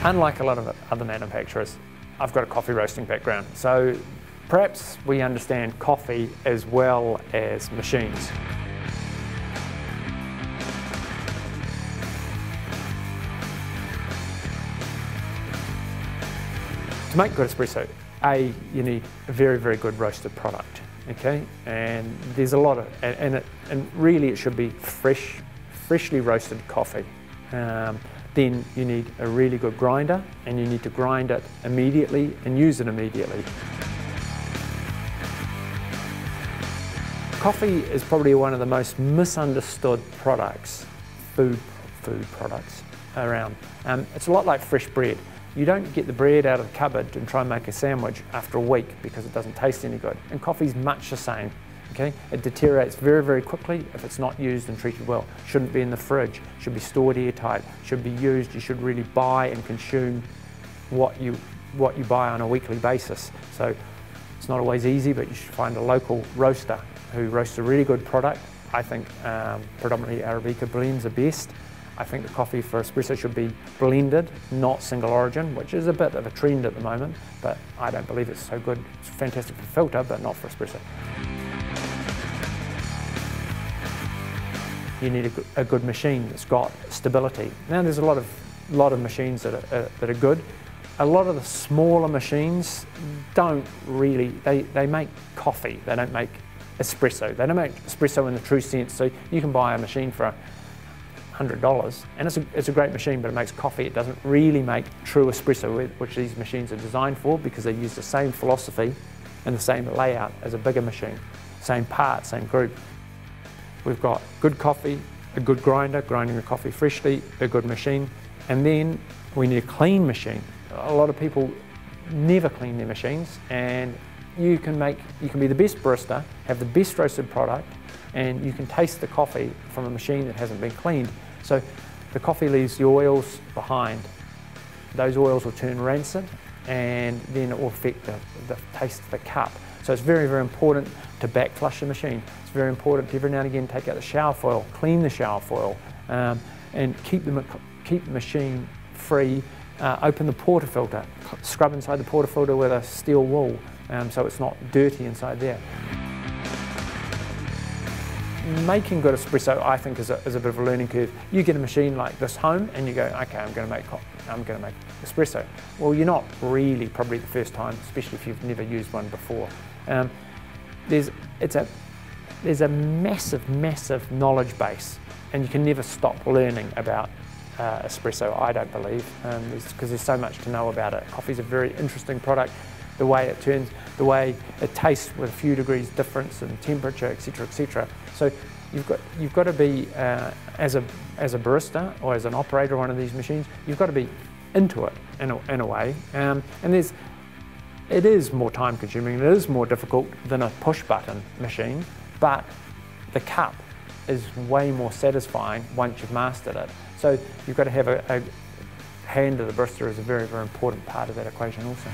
Unlike a lot of other manufacturers, I've got a coffee roasting background, so perhaps we understand coffee as well as machines. To make good espresso, you need a very, very good roasted product, okay? And there's a lot of, and really it should be freshly roasted coffee. Then you need a really good grinder, and you need to grind it immediately and use it immediately. Coffee is probably one of the most misunderstood products, food products around. It's a lot like fresh bread. You don't get the bread out of the cupboard and try and make a sandwich after a week because it doesn't taste any good. And coffee's much the same. Okay? It deteriorates very, very quickly if it's not used and treated well. Shouldn't be in the fridge, should be stored airtight, should be used. You should really buy and consume what you buy on a weekly basis. So it's not always easy, but you should find a local roaster who roasts a really good product. I think predominantly Arabica blends are best. I think the coffee for espresso should be blended, not single origin, which is a bit of a trend at the moment, but I don't believe it's so good. It's fantastic for filter, but not for espresso. You need a good machine that's got stability. Now there's a lot of machines that are good. A lot of the smaller machines don't really, they make coffee, they don't make espresso. They don't make espresso in the true sense, so you can buy a machine for $100 and it's a great machine, but it makes coffee. It doesn't really make true espresso, which these machines are designed for, because they use the same philosophy and the same layout as a bigger machine. Same part, same group. We've got good coffee, a good grinder, grinding the coffee freshly, a good machine, and then we need a clean machine. A lot of people never clean their machines, and you can be the best barista, have the best roasted product, and you can taste the coffee from a machine that hasn't been cleaned. So the coffee leaves the oils behind. Those oils will turn rancid, and then it will affect the taste of the cup. So it's very, very important to back flush the machine. It's very important to every now and again take out the shower foil, clean the shower foil, and keep the machine free. Open the portafilter, scrub inside the portafilter with a steel wool, so it's not dirty inside there. Making good espresso, I think, is a bit of a learning curve. You get a machine like this home and you go, okay, I'm going to make espresso. Well, you're not really probably the first time, especially if you've never used one before. There's a massive knowledge base, and you can never stop learning about espresso, I don't believe, because there's so much to know about it. Coffee's a very interesting product. The way it turns, the way it tastes with a few degrees difference in temperature, etc., etc. So you've got to be as a barista or as an operator of one of these machines, you've got to be into it in a way. And it is more time consuming, it is more difficult than a push button machine, but the cup is way more satisfying once you've mastered it. So you've got to have a hand of the barista is a very, very important part of that equation also.